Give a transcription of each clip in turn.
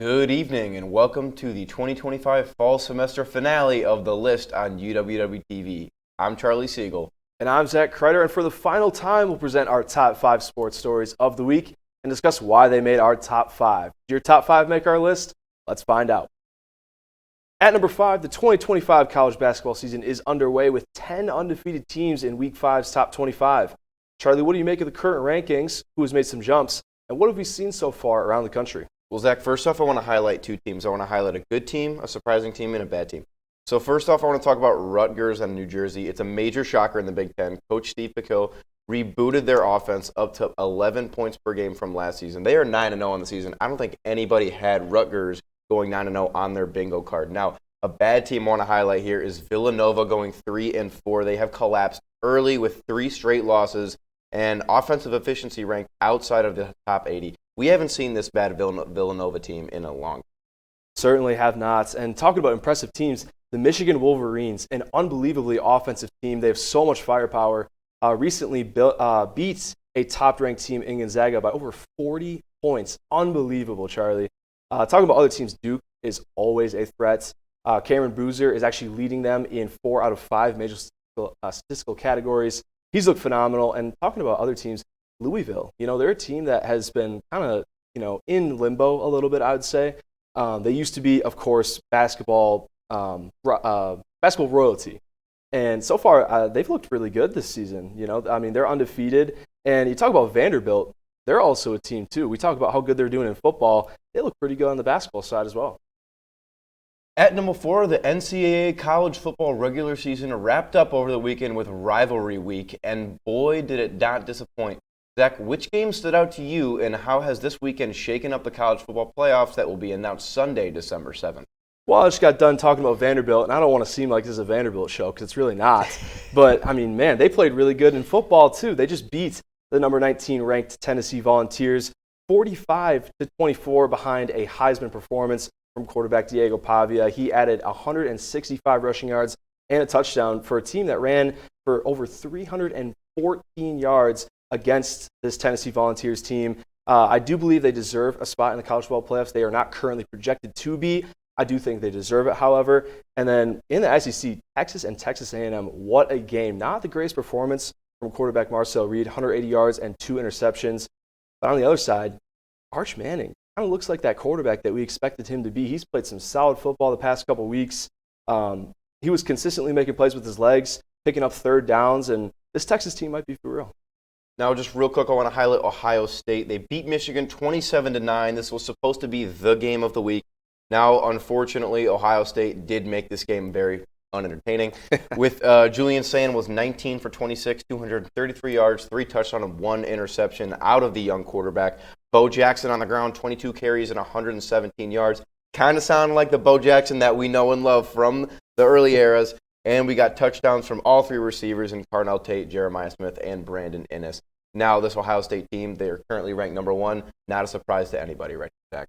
Good evening and welcome to the 2025 fall semester finale of The List on UWW-TV. I'm Charlie Siegel. And I'm Zach Kreider, and for the final time, we'll present our top 5 sports stories of the week and discuss why they made our top 5. Did your top 5 make our list? Let's find out. At number 5, the 2025 college basketball season is underway with 10 undefeated teams in Week 5's top 25. Charlie, what do you make of the current rankings? Who has made some jumps? And what have we seen so far around the country? Well, Zach, first off, I want to highlight 2 teams. I want to highlight a good team, a surprising team, and a bad team. So first off, I want to talk about Rutgers and New Jersey. It's a major shocker in the Big Ten. Coach Steve Pikiell rebooted their offense up to 11 points per game from last season. They are 9-0 on the season. I don't think anybody had Rutgers going 9-0 on their bingo card. Now, a bad team I want to highlight here is Villanova going 3-4. They have collapsed early with 3 straight losses and offensive efficiency ranked outside of the top 80. We haven't seen this bad Villanova team in a long time. Certainly have not. And talking about impressive teams, the Michigan Wolverines, an unbelievably offensive team. They have so much firepower. Recently beat a top-ranked team in Gonzaga by over 40 points. Unbelievable, Charlie. Talking about other teams, Duke is always a threat. Cameron Boozer is actually leading them in 4 out of 5 major statistical categories. He's looked phenomenal. And talking about other teams, Louisville, they're a team that has been kind of, in limbo a little bit, I would say. They used to be, of course, basketball royalty. And so far, they've looked really good this season. They're undefeated. And you talk about Vanderbilt, they're also a team, too. We talk about how good they're doing in football. They look pretty good on the basketball side as well. At number 4, the NCAA college football regular season wrapped up over the weekend with rivalry week, and boy, did it not disappoint. Zach, which game stood out to you, and how has this weekend shaken up the college football playoffs that will be announced Sunday, December 7th? Well, I just got done talking about Vanderbilt, and I don't want to seem like this is a Vanderbilt show because it's really not. But, they played really good in football, too. They just beat the number 19 ranked Tennessee Volunteers 45-24 behind a Heisman performance from quarterback Diego Pavia. He added 165 rushing yards and a touchdown for a team that ran for over 314 yards against this Tennessee Volunteers team. I do believe they deserve a spot in the college football playoffs. They are not currently projected to be. I do think they deserve it, however. And then in the SEC, Texas and Texas A&M, what a game. Not the greatest performance from quarterback Marcel Reed, 180 yards and 2 interceptions. But on the other side, Arch Manning kind of looks like that quarterback that we expected him to be. He's played some solid football the past couple weeks. He was consistently making plays with his legs, picking up third downs, and this Texas team might be for real. Now, just real quick, I want to highlight Ohio State. They beat Michigan 27-9. This was supposed to be the game of the week. Now, unfortunately, Ohio State did make this game very unentertaining. With Julian Sand was 19 for 26, 233 yards, 3 touchdowns, and 1 interception out of the young quarterback. Bo Jackson on the ground, 22 carries and 117 yards. Kind of sound like the Bo Jackson that we know and love from the early eras. And we got touchdowns from all 3 receivers in Carnell Tate, Jeremiah Smith, and Brandon Inniss. Now, this Ohio State team, they are currently ranked number 1. Not a surprise to anybody right back.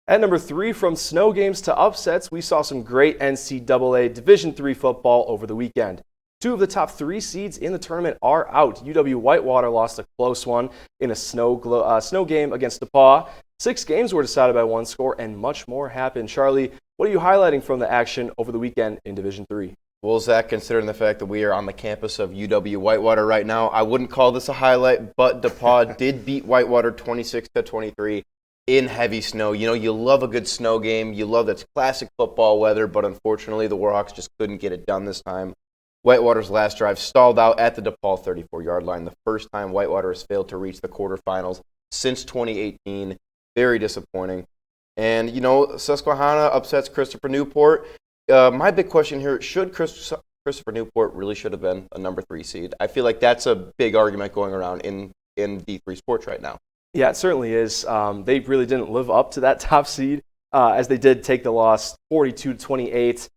At number 3, from snow games to upsets, we saw some great NCAA Division III football over the weekend. 2 of the top 3 seeds in the tournament are out. UW-Whitewater lost a close one in a snow game against DePauw. 6 games were decided by 1 score, and much more happened. Charlie, what are you highlighting from the action over the weekend in Division III? Well, Zach, considering the fact that we are on the campus of UW-Whitewater right now, I wouldn't call this a highlight, but DePauw did beat Whitewater 26-23 in heavy snow. You love a good snow game. You love that classic football weather, but unfortunately the Warhawks just couldn't get it done this time. Whitewater's last drive stalled out at the DePauw 34-yard line, the first time Whitewater has failed to reach the quarterfinals since 2018. Very disappointing. And, Susquehanna upsets Christopher Newport. My big question here, should Christopher Newport really should have been a number 3 seed? I feel like that's a big argument going around in D3 sports right now. Yeah, it certainly is. They really didn't live up to that top seed as they did take the loss 42-28.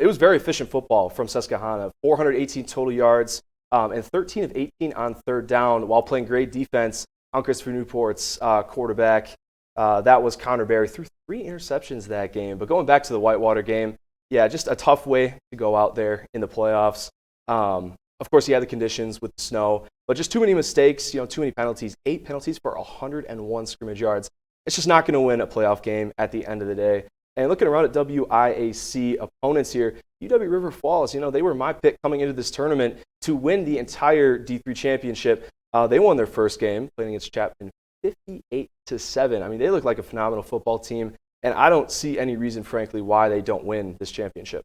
It was very efficient football from Susquehanna, 418 total yards and 13 of 18 on third down while playing great defense on Christopher Newport's quarterback. That was Connor Berry, threw 3 interceptions that game. But going back to the Whitewater game, yeah, just a tough way to go out there in the playoffs. Of course, he had the conditions with the snow, but just too many mistakes, too many penalties. 8 penalties for 101 scrimmage yards. it's just not going to win a playoff game at the end of the day. And looking around at WIAC opponents here, UW River Falls, they were my pick coming into this tournament to win the entire D3 championship. They won their first game, playing against Chapman 58-7. I mean, they look like a phenomenal football team, and I don't see any reason, frankly, why they don't win this championship.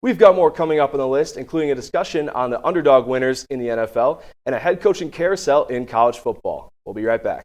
We've got more coming up on the list, including a discussion on the underdog winners in the NFL and a head coaching carousel in college football. We'll be right back.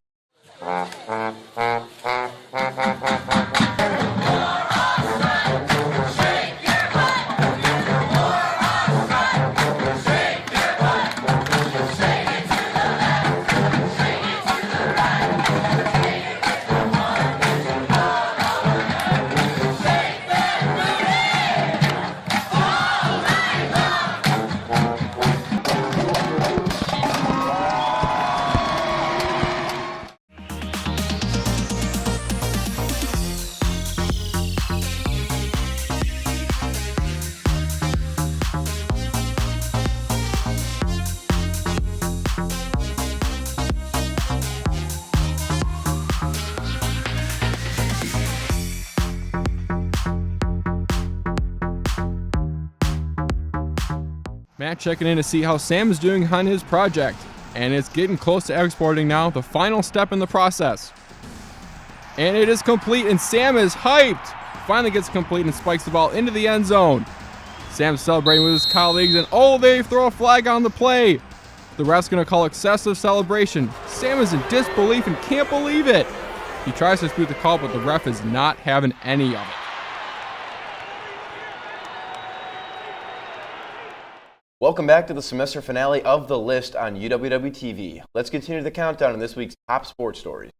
Matt checking in to see how Sam is doing on his project, and it's getting close to exporting now, the final step in the process. And it is complete, and Sam is hyped. Finally gets complete and spikes the ball into the end zone. Sam's celebrating with his colleagues, and they throw a flag on the play. The ref's going to call excessive celebration. Sam is in disbelief and can't believe it. He tries to dispute the call, but the ref is not having any of it. Welcome back to the semester finale of The List on UWW-TV. Let's continue the countdown in this week's top sports stories.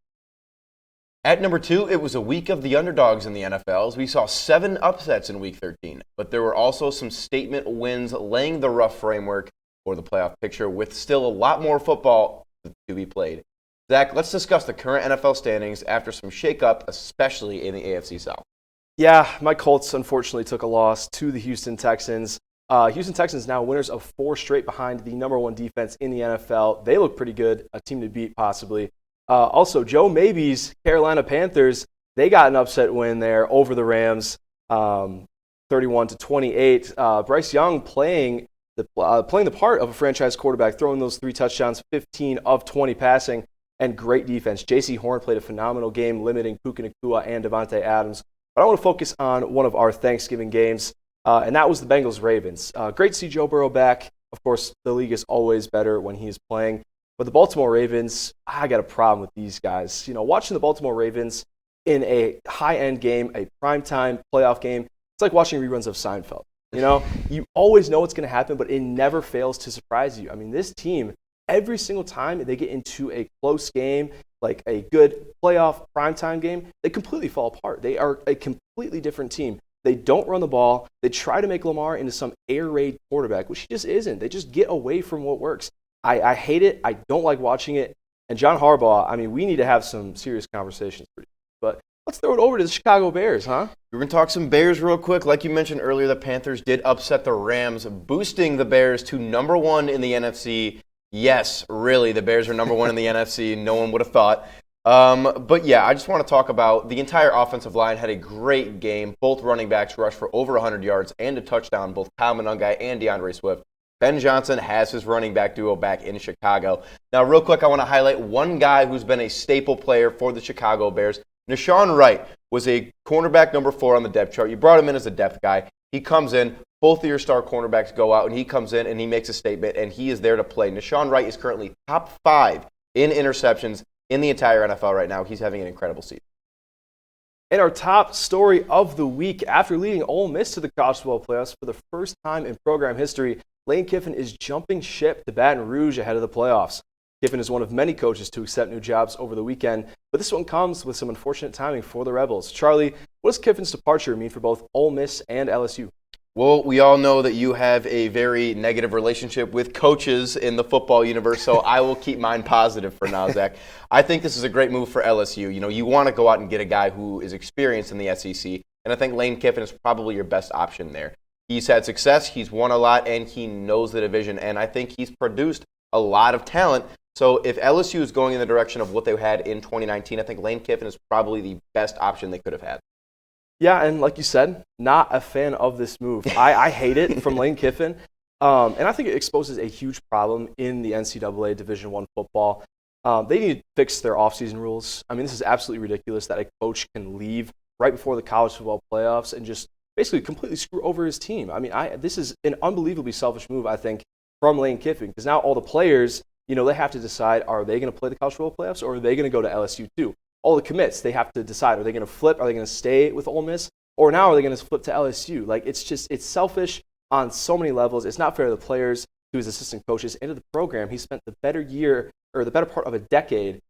At number 2, it was a week of the underdogs in the NFL as we saw 7 upsets in Week 13, but there were also some statement wins laying the rough framework for the playoff picture with still a lot more football to be played. Zach, let's discuss the current NFL standings after some shakeup, especially in the AFC South. Yeah, my Colts unfortunately took a loss to the Houston Texans. Houston Texans now winners of 4 straight behind the number 1 defense in the NFL. They look pretty good, a team to beat possibly. Also, Joe Maybe's Carolina Panthers, they got an upset win there over the Rams, 31-28. Bryce Young playing the part of a franchise quarterback, throwing those 3 touchdowns, 15 of 20 passing, and great defense. J.C. Horn played a phenomenal game, limiting Puka Nacua and Devontae Adams. But I want to focus on one of our Thanksgiving games. And that was the Bengals-Ravens. Great to see Joe Burrow back. Of course, the league is always better when he's playing. But the Baltimore Ravens, I got a problem with these guys. Watching the Baltimore Ravens in a high-end game, a primetime playoff game, it's like watching reruns of Seinfeld. You always know what's going to happen, but it never fails to surprise you. I mean, this team, every single time they get into a close game, like a good playoff primetime game, they completely fall apart. They are a completely different team. They don't run the ball. They try to make Lamar into some air raid quarterback, which he just isn't. They just get away from what works. I hate it. I don't like watching it. And John Harbaugh, I mean, we need to have some serious conversations. But let's throw it over to the Chicago Bears, huh? We're going to talk some Bears real quick. Like you mentioned earlier, the Panthers did upset the Rams, boosting the Bears to number 1 in the NFC. Yes, really, the Bears are number 1 in the NFC. No one would have thought. But yeah, I just want to talk about the entire offensive line had a great game. Both running backs rushed for over 100 yards and a touchdown, both Kyle Monangai and DeAndre Swift. Ben Johnson has his running back duo back in Chicago. Now, real quick, I want to highlight one guy who's been a staple player for the Chicago Bears. Nahshon Wright was a cornerback number 4 on the depth chart. You brought him in as a depth guy. He comes in, both of your star cornerbacks go out, and he comes in and he makes a statement, and he is there to play. Nahshon Wright is currently top 5 in interceptions in the entire NFL right now. He's having an incredible season. And our top story of the week, after leading Ole Miss to the college football playoffs for the first time in program history, Lane Kiffin is jumping ship to Baton Rouge ahead of the playoffs. Kiffin is one of many coaches to accept new jobs over the weekend, but this one comes with some unfortunate timing for the Rebels. Charlie, what does Kiffin's departure mean for both Ole Miss and LSU? Well, we all know that you have a very negative relationship with coaches in the football universe, so I will keep mine positive for now, Zach. I think this is a great move for LSU. You want to go out and get a guy who is experienced in the SEC, and I think Lane Kiffin is probably your best option there. He's had success, he's won a lot, and he knows the division, and I think he's produced a lot of talent. So if LSU is going in the direction of what they had in 2019, I think Lane Kiffin is probably the best option they could have had. Yeah, and like you said, not a fan of this move. I hate it from Lane Kiffin, and I think it exposes a huge problem in the NCAA Division I football. They need to fix their offseason rules. I mean, this is absolutely ridiculous that a coach can leave right before the college football playoffs and just basically completely screw over his team. I mean, this is an unbelievably selfish move, I think, from Lane Kiffin, because now all the players, they have to decide, are they going to play the college football playoffs or are they going to go to LSU too? All the commits, they have to decide, are they going to flip? Are they going to stay with Ole Miss? Or now are they going to flip to LSU? Like, it's selfish on so many levels. It's not fair to the players, to his assistant coaches, and to the program. He spent the better part of a decade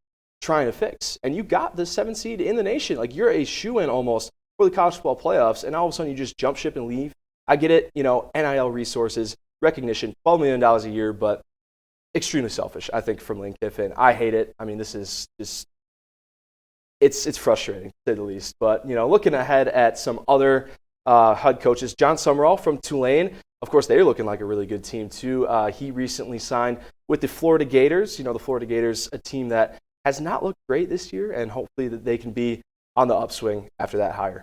trying to fix. And you got the 7th seed in the nation. Like, you're a shoo-in almost for the college football playoffs, and all of a sudden you just jump ship and leave. I get it, NIL resources, recognition, $12 million a year, but extremely selfish, I think, from Lane Kiffin. I hate it. I mean, this is just, it's frustrating, to say the least. But, looking ahead at some other head coaches, John Summerall from Tulane, of course, they're looking like a really good team, too. He recently signed with the Florida Gators. The Florida Gators, a team that has not looked great this year, and hopefully that they can be on the upswing after that hire.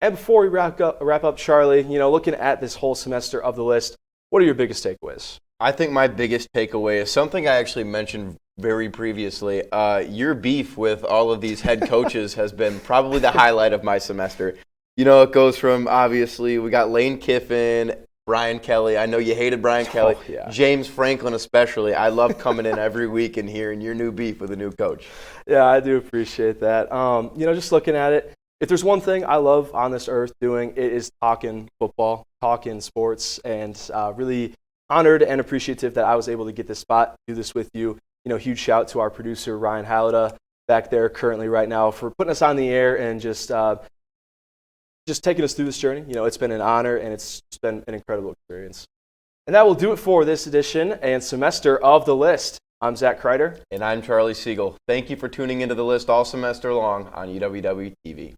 And before we wrap up, Charlie, looking at this whole semester of the list, what are your biggest takeaways? I think my biggest takeaway is something I actually mentioned very previously. Your beef with all of these head coaches has been probably the highlight of my semester. It goes from, obviously, we got Lane Kiffin, Brian Kelly. I know you hated Brian Kelly. Oh, yeah. James Franklin especially. I love coming in every week and hearing your new beef with a new coach. Yeah, I do appreciate that. Just looking at it, if there's one thing I love on this earth doing, it is talking football, talking sports, and really honored and appreciative that I was able to get this spot, do this with you. Huge shout to our producer, Ryan Hallida, back there currently right now, for putting us on the air and just taking us through this journey. It's been an honor, and it's been an incredible experience. And that will do it for this edition and semester of The List. I'm Zach Kreider. And I'm Charlie Siegel. Thank you for tuning into The List all semester long on UWW TV.